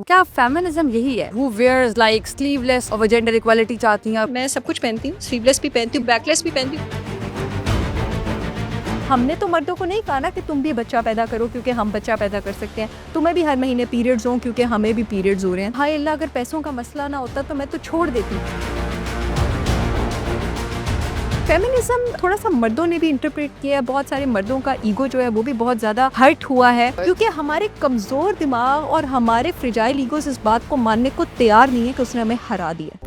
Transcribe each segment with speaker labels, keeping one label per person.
Speaker 1: क्या फेमिनिज्म यही है? Who wears like sleeveless और वो जेंडर इक्वालिटी चाहती हैं?
Speaker 2: मैं सब कुछ पहनती हूँ, स्लीवलेस भी पहनती हूँ, बैकलेस भी पहनती हूँ। हमने तो मर्दों को नहीं कहा ना कि तुम भी बच्चा पैदा करो क्योंकि हम बच्चा पैदा कर सकते हैं, तुम्हें भी हर महीने पीरियड्स हों क्योंकि हमें भी पीरियड्स हो रहे हैं। हाय अल्लाह, अगर पैसों का मसला ना होता तो मैं तो छोड़ देती। फेमिनिज्म थोड़ा सा मर्दों ने भी इंटरप्रेट किया है, बहुत सारे मर्दों का ईगो जो है वो भी बहुत ज़्यादा हर्ट हुआ है क्योंकि हमारे कमज़ोर दिमाग और हमारे फ्रिजाइल ईगोस इस बात को मानने को तैयार नहीं है कि उसने हमें हरा दिया।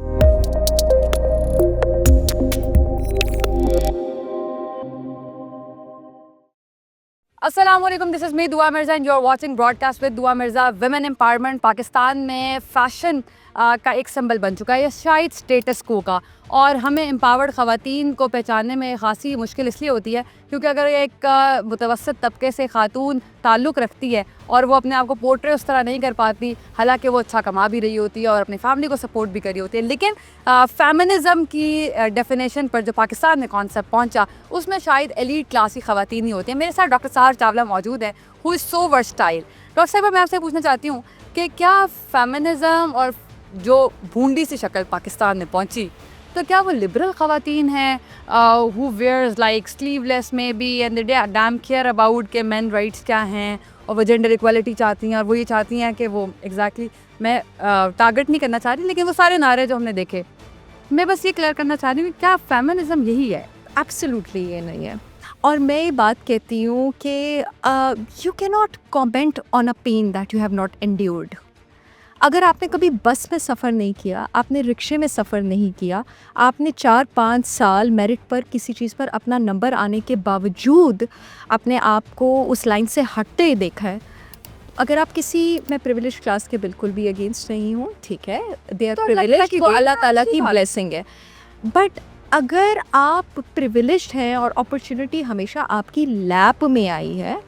Speaker 1: अस्सलाम वालेकुम, this is me Dua Mirza and you are watching broadcast with Dua Mirza. Women empowerment Pakistan में फ़ैशन का एक सिंबल बन चुका है, या शायद स्टेटस को का। और हमें एम्पावर्ड ख़वातीन को पहचानने में ख़ासी मुश्किल इसलिए होती है क्योंकि अगर एक मुतवस्सित तबके से ख़ातून ताल्लुक़ रखती है और वो अपने आप को पोर्ट्रे उस तरह नहीं कर पाती, हालांकि वो अच्छा कमा भी रही होती है और अपनी फैमिली को सपोर्ट भी कर रही होती है, लेकिन फेमिनिज़म की डेफिनेशन पर जो पाकिस्तान में कॉन्सेप्ट पहुंचा उसमें शायद एलीट क्लास की ख़वातीन ही होती हैं। मेरे साथ डॉक्टर साहर चावला मौजूद है, who is so versatile. Doctor साहब, मैं आपसे पूछना चाहती हूँ कि क्या फेमिनिज़म और जो भूंडी सी शक्ल पाकिस्तान में पहुंची, तो क्या वो लिबरल ख़वातीन हैं हु वेयर्स लाइक स्लीवलेस में be and they damn care about के मेन राइट्स क्या हैं, और वो जेंडर इक्वालिटी चाहती हैं और वो ये चाहती हैं कि वो एग्जैक्टली मैं टारगेट नहीं करना चाह रही, लेकिन वो सारे नारे जो हमने देखे, मैं बस ये क्लियर करना चाह रही हूँ क्या फेमिनिज़म यही है?
Speaker 2: एब्सोल्युटली ये नहीं है। और मैं ये बात कहती हूँ कि you can not comment on a pain that you have not endured. अगर आपने कभी बस में सफ़र नहीं किया, आपने रिक्शे में सफ़र नहीं किया, आपने 4-5 साल मेरिट पर किसी चीज़ पर अपना नंबर आने के बावजूद अपने आप को उस लाइन से हटते देखा है, अगर आप किसी, मैं प्रिविलेज क्लास के बिल्कुल भी अगेंस्ट नहीं हूँ, ठीक है, दे आर प्रिविलेज, वो अल्लाह ताला की ब्लेसिंग है, बट अगर आप प्रिविलेज्ड हैं और अपॉर्चुनिटी हमेशा आपकी लैप में आई है,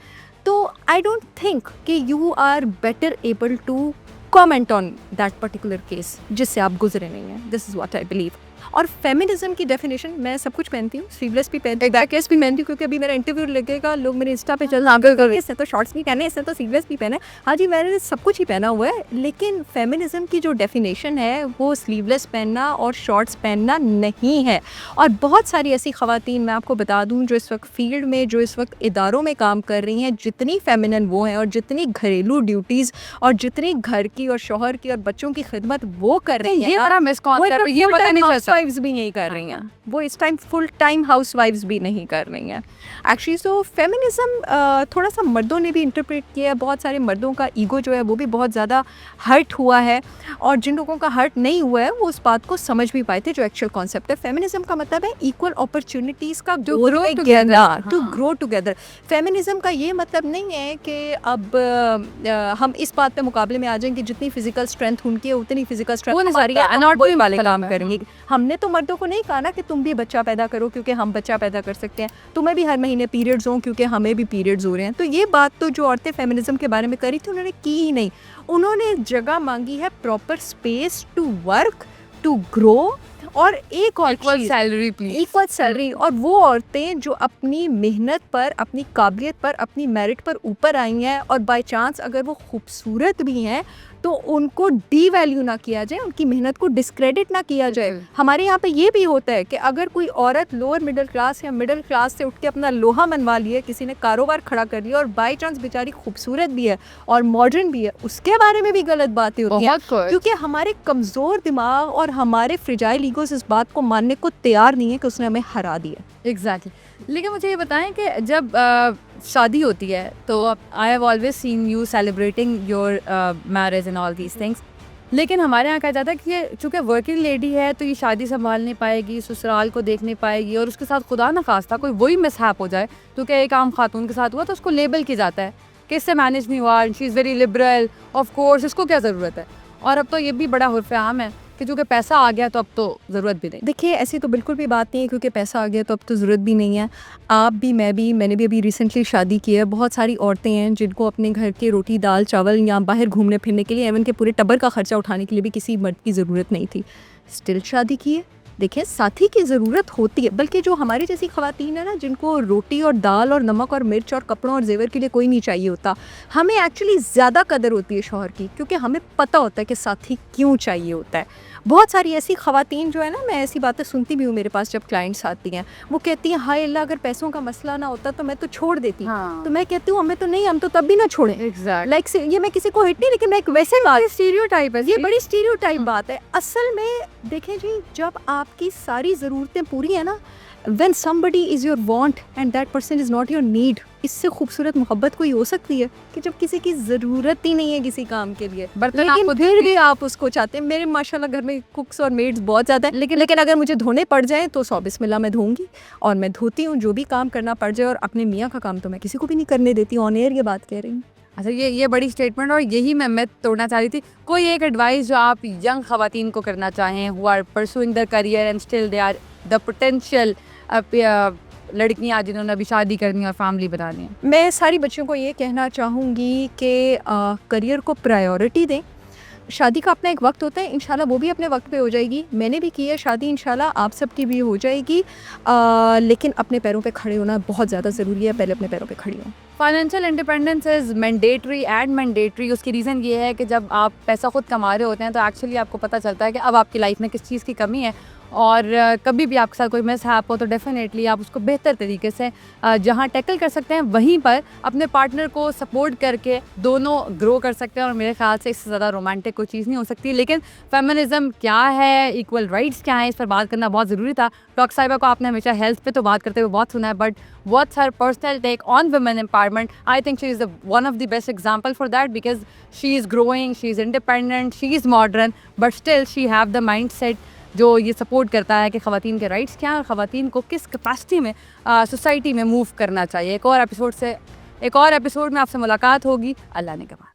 Speaker 2: तो आई डोंट थिंक कि you are better able to comment on that particular case जिससे आप गुजरे नहीं हैं। This is what I believe. और फेमिनिज्म की डेफिनेशन, मैं सब कुछ पहनती हूँ, स्लीवलेस भी पहनती हूँ, बैकलेस भी पहनती हूँ, क्योंकि अभी मेरा इंटरव्यू लगेगा, लोग मेरे इंस्टा पे चल कर रहे हैं, इसने तो शॉर्ट्स भी पहने, इसने तो स्लीवलेस भी पहने। हाँ जी, मैंने सब कुछ ही पहना हुआ है, लेकिन फेमिनिज्म की जो डेफिनेशन है वो स्लीवलेस पहनना और शॉर्ट्स पहनना नहीं है। और बहुत सारी ऐसी ख़वातीन मैं आपको बता दूँ जो इस वक्त फील्ड में, जो इस वक्त इदारों में काम कर रही हैं, जितनी फेमिनिन वो हैं और जितनी घरेलू ड्यूटीज़ और जितनी घर की और शौहर की और बच्चों की खिदमत वो कर रही हैं,
Speaker 1: ये बड़ा मिसकॉन्सेप्ट, ये पता नहीं चलता।
Speaker 2: हाउसवाइफ्स भी नहीं कर रही हैं, वो इस टाइम फुल टाइम हाउसवाइफ्स भी नहीं कर रही हैं एक्चुअली। सो फेमिनिज्म थोड़ा सा मर्दों ने भी इंटरप्रेट किया है, बहुत सारे मर्दों का ईगो जो है वो भी बहुत ज़्यादा हर्ट हुआ है, और जिन लोगों का हर्ट नहीं हुआ है वो उस बात को समझ भी पाए थे। जो एक्चुअल कॉन्सेप्ट है फेमिनिज्म का मतलब है इक्वल अपॉर्चुनिटीज़ का grow together, to grow together. Feminism का ये मतलब नहीं है कि अब हम इस बात पे मुकाबले में आ जाएंगे कि जितनी फिजिकल स्ट्रेंथ उनकी है उतनी फिजिकल स्ट्रेंथ काम करेंगे। हमने तो मर्दों को नहीं कहा ना कि तुम भी बच्चा पैदा करो क्योंकि हम बच्चा पैदा कर सकते हैं, तुम्हें भी हर महीने पीरियड्स हों क्योंकि हमें भी पीरियड्स हो रहे हैं। तो ये बात तो जो औरतें फेमिनिज्म के बारे में करी थी उन्होंने की ही नहीं। उन्होंने जगह मांगी है proper space to work, to grow, और एक और
Speaker 1: equal salary please,
Speaker 2: equal salary. और वो औरतें जो अपनी मेहनत पर, अपनी काबिलियत पर, अपनी मेरिट पर ऊपर आई हैं और बाय चांस अगर वो खूबसूरत भी हैं तो उनको डी वैल्यू ना किया जाए, उनकी मेहनत को डिस्क्रेडिट ना किया जाए। हमारे यहाँ पे ये भी होता है कि अगर कोई औरत लोअर मिडिल क्लास या मिडिल क्लास से उठ के अपना लोहा मनवा लिया, किसी ने कारोबार खड़ा कर लिया और बाई चांस बेचारी खूबसूरत भी है और मॉडर्न भी है, उसके बारे में भी गलत बातें होती हैं, क्योंकि हमारे कमज़ोर दिमाग और हमारे फ्रिजाइल ईगोस इस बात को मानने को तैयार नहीं है कि उसने हमें हरा दिया।
Speaker 1: एग्जैक्टली। लेकिन मुझे ये बताएं कि जब शादी होती है तो I have always seen you celebrating your marriage and all these things, लेकिन हमारे यहाँ कहा जाता है कि चूँकि वर्किंग लेडी है तो ये शादी संभाल नहीं पाएगी, ससुराल को देख नहीं पाएगी, और उसके साथ खुदा न खास्ता कोई वही मिसहैप हो जाए तो क्या एक आम खातून के साथ हुआ तो उसको लेबल किया जाता है कि इससे मैनेज नहीं हुआ, she is very liberal, of course इसको क्या ज़रूरत है। और अब तो ये भी बड़ा उर्फ़ आम है कि चूँकि पैसा आ गया तो अब तो ज़रूरत भी नहीं।
Speaker 2: देखिए, ऐसी तो बिल्कुल भी बात नहीं है, क्योंकि पैसा आ गया तो अब तो ज़रूरत भी नहीं है। आप भी, मैं भी, मैंने भी अभी रिसेंटली शादी की है। बहुत सारी औरतें हैं जिनको अपने घर के रोटी दाल चावल या बाहर घूमने फिरने के लिए, एवन के पूरे टब्बर का खर्चा उठाने के लिए भी किसी मर्द की ज़रूरत नहीं थी, स्टिल शादी की है। देखिए साथी की ज़रूरत होती है, बल्कि जो हमारी जैसी ख़वातीन है ना, जिनको रोटी और दाल और नमक और मिर्च और कपड़ों और जेवर के लिए कोई नहीं चाहिए होता, हमें एक्चुअली ज़्यादा कदर होती है शौहर की, क्योंकि हमें पता होता है कि साथी क्यों चाहिए होता है। बहुत सारी ऐसी ख़वातीन जो है ना, मैं ऐसी बातें सुनती भी हूँ मेरे पास जब क्लाइंट्स आती हैं, वो कहती हैं हाय अल्लाह, अगर पैसों का मसला ना होता तो मैं तो छोड़ देती।
Speaker 1: हाँ।
Speaker 2: तो मैं कहती हूँ हमें तो नहीं, हम तो तब भी ना छोड़ें।
Speaker 1: एग्जैक्ट
Speaker 2: लाइक ये मैं किसी को हिट नहीं, लेकिन मैं एक वैसे बात,
Speaker 1: स्टीरियोटाइप है
Speaker 2: ये बड़ी स्टीरियोटाइप बात है। असल में देखें जी, जब आपकी सारी ज़रूरतें पूरी है ना, when somebody is your want and that person is not your need, इससे खूबसूरत मोहब्बत कोई हो सकती है कि जब किसी की ज़रूरत ही नहीं है किसी काम के लिए,
Speaker 1: बर्तन
Speaker 2: लेकिन
Speaker 1: आपको
Speaker 2: फिर भी आप उसको चाहते हैं। मेरे माशाल्लाह घर में कुक्स और मेड्स बहुत ज़्यादा है, लेकिन अगर मुझे धोने पड़ जाए तो 100 बिस्मिल्लाह मैं धोऊंगी, और मैं धोती हूँ जो भी काम करना पड़ जाए। और अपने मियाँ का काम तो मैं किसी को भी नहीं करने देती, ऑन एयर ये बात कह रही हूँ।
Speaker 1: अच्छा, ये बड़ी स्टेटमेंट, और यही मैं तोड़ना चाह रही थी। कोई एक एडवाइस जो आप यंग खवातीन को करना चाहें, who are pursuing the career and still they are the potential लड़कियां जिन्होंने अभी शादी करनी और फैमिली बनानी है?
Speaker 2: मैं सारी बच्चियों को ये कहना चाहूँगी कि करियर को प्रायोरिटी दें। शादी का अपना एक वक्त होता है, इंशाल्लाह वो भी अपने वक्त पे हो जाएगी। मैंने भी की है शादी, इंशाल्लाह आप सबकी भी हो जाएगी। लेकिन अपने पैरों पे खड़े होना बहुत ज़्यादा ज़रूरी है, पहले अपने पैरों पे खड़ी हों।
Speaker 1: Financial independence is mandatory and mandatory. उसकी रीज़न ये है कि जब आप पैसा खुद कमा रहे होते हैं तो एक्चुअली आपको पता चलता है कि अब आपकी लाइफ में किस चीज़ की कमी है, और कभी भी आपके साथ कोई मिसहैप हो तो डेफिनेटली आप उसको बेहतर तरीके से जहाँ टैकल कर सकते हैं, वहीं पर अपने पार्टनर को सपोर्ट करके दोनों ग्रो कर सकते हैं। और मेरे ख्याल से इससे ज़्यादा रोमांटिक कोई चीज़ नहीं हो सकती। लेकिन फेमिनिज्म क्या है, इक्वल राइट्स क्या है, इस पर बात करना बहुत ज़रूरी था। डॉक्टर साहिबा को आपने हमेशा हेल्थ पे तो बात करते हुए बहुत सुना है, but what's her personal take on women empowerment? I think she is one of the best example for that, because she is growing, she is independent, she is modern, but still she have the mind set जो ये support करता है कि ख़वातीन के rights क्या हैं और ख़वातीन को किस कैपेसिटी में सोसाइटी में मूव करना चाहिए। एक और एपिसोड में आपसे मुलाकात होगी। अल्लाह ने कहा।